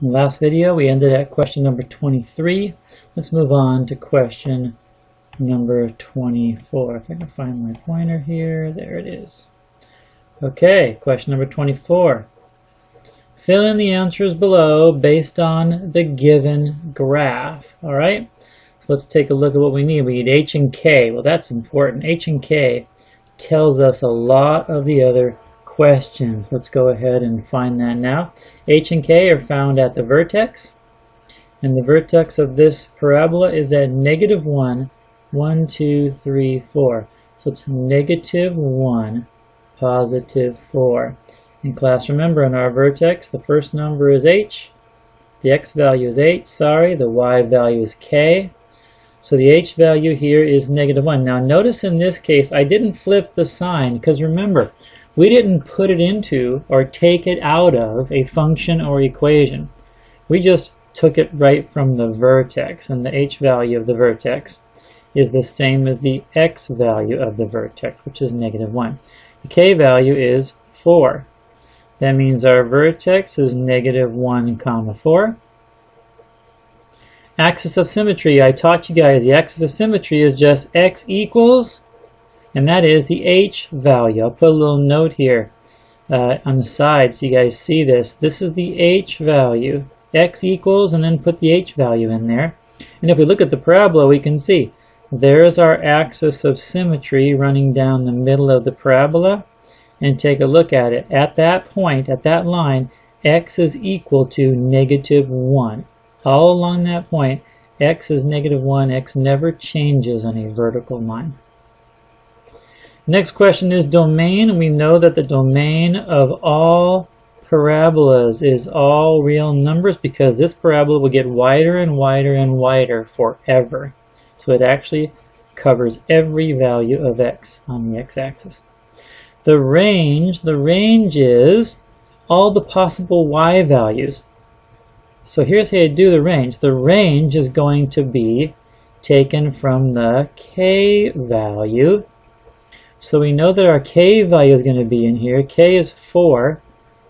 In the last video, we ended at question number 23. Let's move on to question number 24. If I can find my pointer here, there it is. Okay, question number 24. Fill in the answers below based on the given graph. All right, so let's take a look at what we need. We need H and K. Well, that's important. H and K tells us a lot of the other questions. Let's go ahead and find that now. H and K are found at the vertex, and the vertex of this parabola is at negative 1, 1, 2, 3, 4. So it's negative 1, positive 4. In class, remember, in our vertex, the first number is H, the X value is H, the Y value is K. So the H value here is negative 1. Now notice in this case, I didn't flip the sign, because remember, we didn't put it into or take it out of a function or equation. We just took it right from the vertex, and the H value of the vertex is the same as the X value of the vertex, which is negative 1. The K value is 4. That means our vertex is negative 1, 4. Axis of symmetry, I taught you guys the axis of symmetry is just X equals, and that is the H value. I'll put a little note here on the side so you guys see this. This is the H value. X equals, and then put the H value in there. And if we look at the parabola, we can see there's our axis of symmetry running down the middle of the parabola. And take a look at it. At that point, at that line, X is equal to negative 1. All along that point, X is negative 1. X never changes on a vertical line. Next question is domain, and we know that the domain of all parabolas is all real numbers, because this parabola will get wider and wider and wider forever. So it actually covers every value of X on the X-axis. The range is all the possible Y values. So here's how you do the range. The range is going to be taken from the K value. So we know that our K value is going to be in here. K is 4.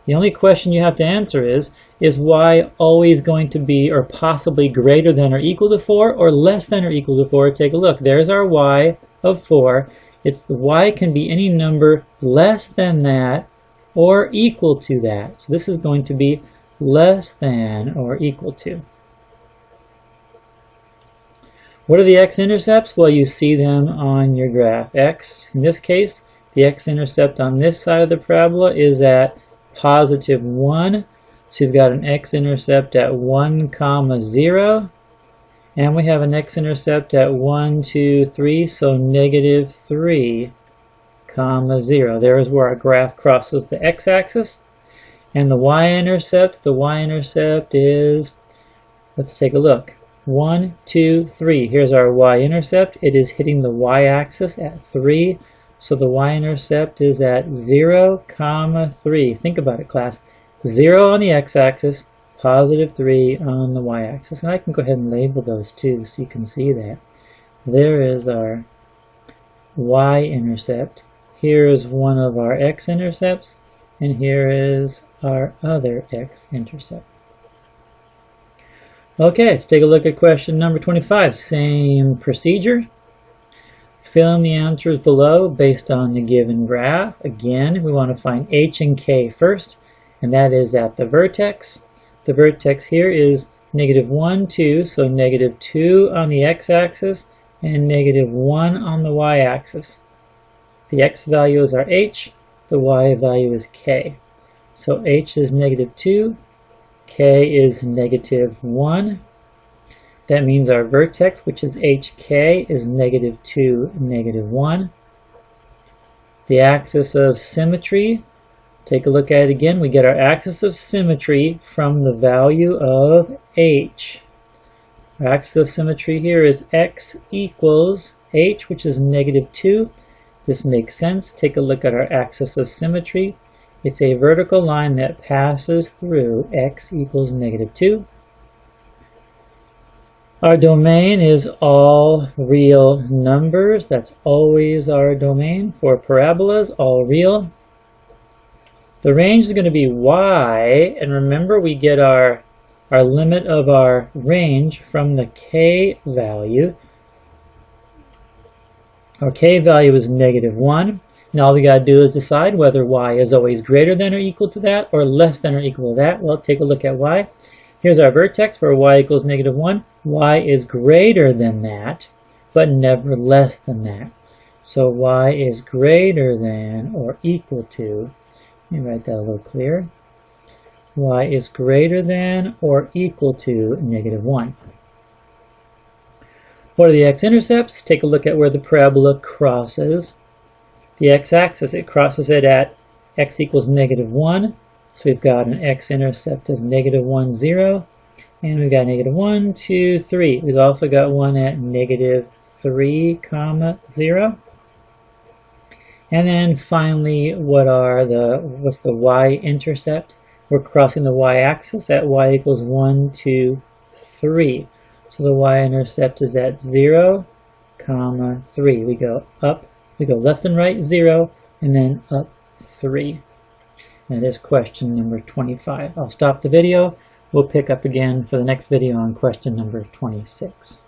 The only question you have to answer is Y always going to be or possibly greater than or equal to 4 or less than or equal to 4? Take a look. There's our Y of 4. It's the Y can be any number less than that or equal to that. So this is going to be less than or equal to. What are the x-intercepts? Well, you see them on your graph. X, in this case, the x-intercept on this side of the parabola is at positive 1. So you've got an x-intercept at 1, 0. And we have an x-intercept at 1, 2, 3, so negative 3, 0. There is where our graph crosses the x-axis. And the y-intercept is, let's take a look. 1, 2, 3. Here's our y-intercept. It is hitting the y-axis at 3. So the y-intercept is at 0, 3. Think about it, class. 0 on the x-axis, positive 3 on the y-axis. And I can go ahead and label those too so you can see that. There is our y-intercept. Here is one of our x-intercepts. And here is our other x-intercept. Okay, let's take a look at question number 25. Same procedure. Fill in the answers below based on the given graph. Again, we want to find H and K first, and that is at the vertex. The vertex here is negative 1, 2, so negative 2 on the x-axis and negative 1 on the y-axis. The x value is our H, the y value is K. So H is negative 2, K is negative 1. That means our vertex, which is HK, is negative 2, negative 1. The axis of symmetry, take a look at it again. We get our axis of symmetry from the value of H. Our axis of symmetry here is X equals H, which is negative 2. This makes sense. Take a look at our axis of symmetry. It's a vertical line that passes through X equals negative 2. Our domain is all real numbers. That's always our domain for parabolas, all real. The range is going to be Y, and remember we get our our limit of our range from the k value. Our k value is -1. Now all we got to do is decide whether y is always greater than or equal to that or less than or equal to that. Well, take a look at y. Here's our vertex where y equals -1. Y is greater than that, but never less than that. So y is greater than or equal to, let me write that a little clearer. Y is greater than or equal to -1. What are the x-intercepts? Take a look at where the parabola crosses the x-axis. It crosses it at x equals -1. So we've got an x-intercept of -1, 0. And we've got -1, 2, 3. We've also got one at -3, 0. And then finally, what's the y-intercept? We're crossing the y-axis at y equals 1, 2, 3. So the y-intercept is at 0, 3. We go up, we go left and right 0, and then up 3. That is question number 25. I'll stop the video. We'll pick up again for the next video on question number 26.